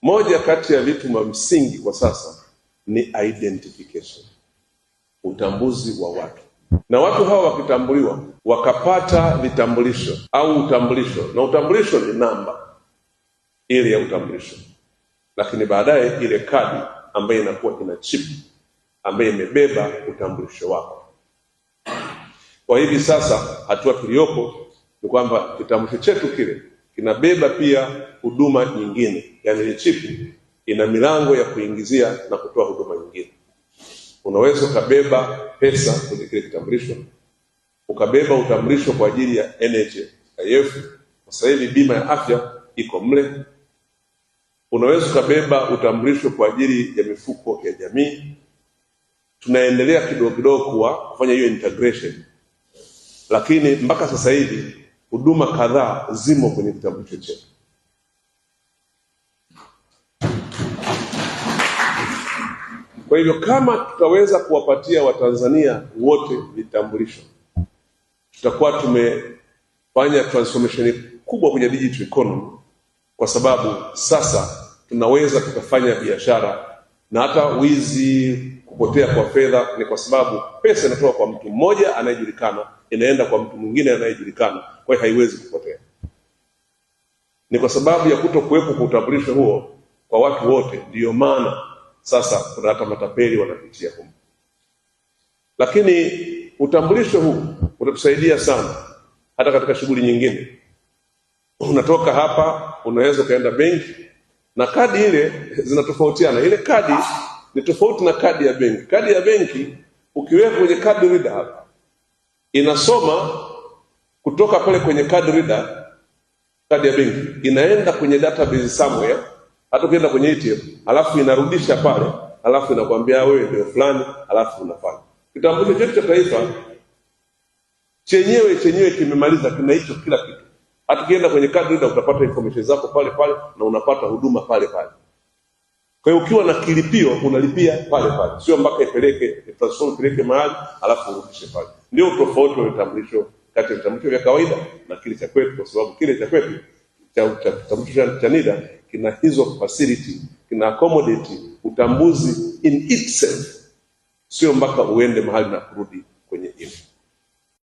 Moja kati ya vitu vya msingi kwa sasa ni identification, utambuzi wa watu. Na watu hawa wakitambuliwa, wakapata vitambulisho au utambulisho, na utambulisho ni namba ile ya utambulisho, lakini baadaye ile kadi ambayo inakuwa ina chip ambayo imebeba utambulisho wako. Kwa hivi sasa hatua tuliyopo ni kwamba kitambulisho chetu kile kinabeba pia huduma nyingine, yani ile chip ina milango ya kuingizia na kutoa huduma nyingine. Unaweza ukabeba pesa kwenye kile kitambulisho, ukabeba utambulisho kwa ajili ya NHIF, sasa hivi bima ya afya iko mle. Unaweza ukabeba utambulisho kwa ajili ya mifuko ya jamii. Tunaendelea kidogo kidogo kufanya hiyo integration, lakini mpaka sasa hivi huduma kadhaa zimo kwenye kitambulisho chetu. Kwa hivyo kama tutaweza kuwapatia Watanzania wote vitambulisho, tutakuwa tumefanya transformation kubwa kwenye digital economy, kwa sababu sasa tunaweza tukafanya biashara, na hata wizi, kupotea kwa fedha ni kwa sababu pesa inatoka kwa mtu mmoja anayejulikana inaenda kwa mtu mwingine anayejulikana, kwa hiyo haiwezi kupotea. Ni kwa sababu ya kutokuwepo kwa utambulisho huo kwa watu wote, ndiyo maana sasa kuna hata matapeli wanapitia huko. Lakini utambulisho huu utatusaidia sana hata katika shughuli nyingine. Unatoka hapa, unaweza kaenda benki, na kadi ile zinatofautiana. Ile kadi ni tofauti na kadi ya benki. Kadi ya benki ukiweka kwenye card reader hapa, inasoma kutoka pale kwenye card reader, kadi ya benki inaenda kwenye database somewhere, hata ukienda kwenye ATM, alafu inarudisha pale, alafu inakwambia wewe ndio fulani, alafu unafanya. Kitambulisho chetu cha taifa chenyewe kimemaliza, kina hicho kila kitu. Hata ukienda kwenye card reader utapata information zako pale pale na unapata huduma pale pale. Kwa hiyo ukiwa na kilipio unalipia pale pale, sio mpaka ipeleke mahali alafu urudishe pale. Ndio tofauti wa vitambulisho kati ya vitambulisho vya kawaida na kile cha kwetu, kwa sababu kile cha kwetu cha kitambulisho cha NIDA kina hizo facility, kina accommodate utambuzi in itself, sio mpaka uende mahali na kurudi kwenye email.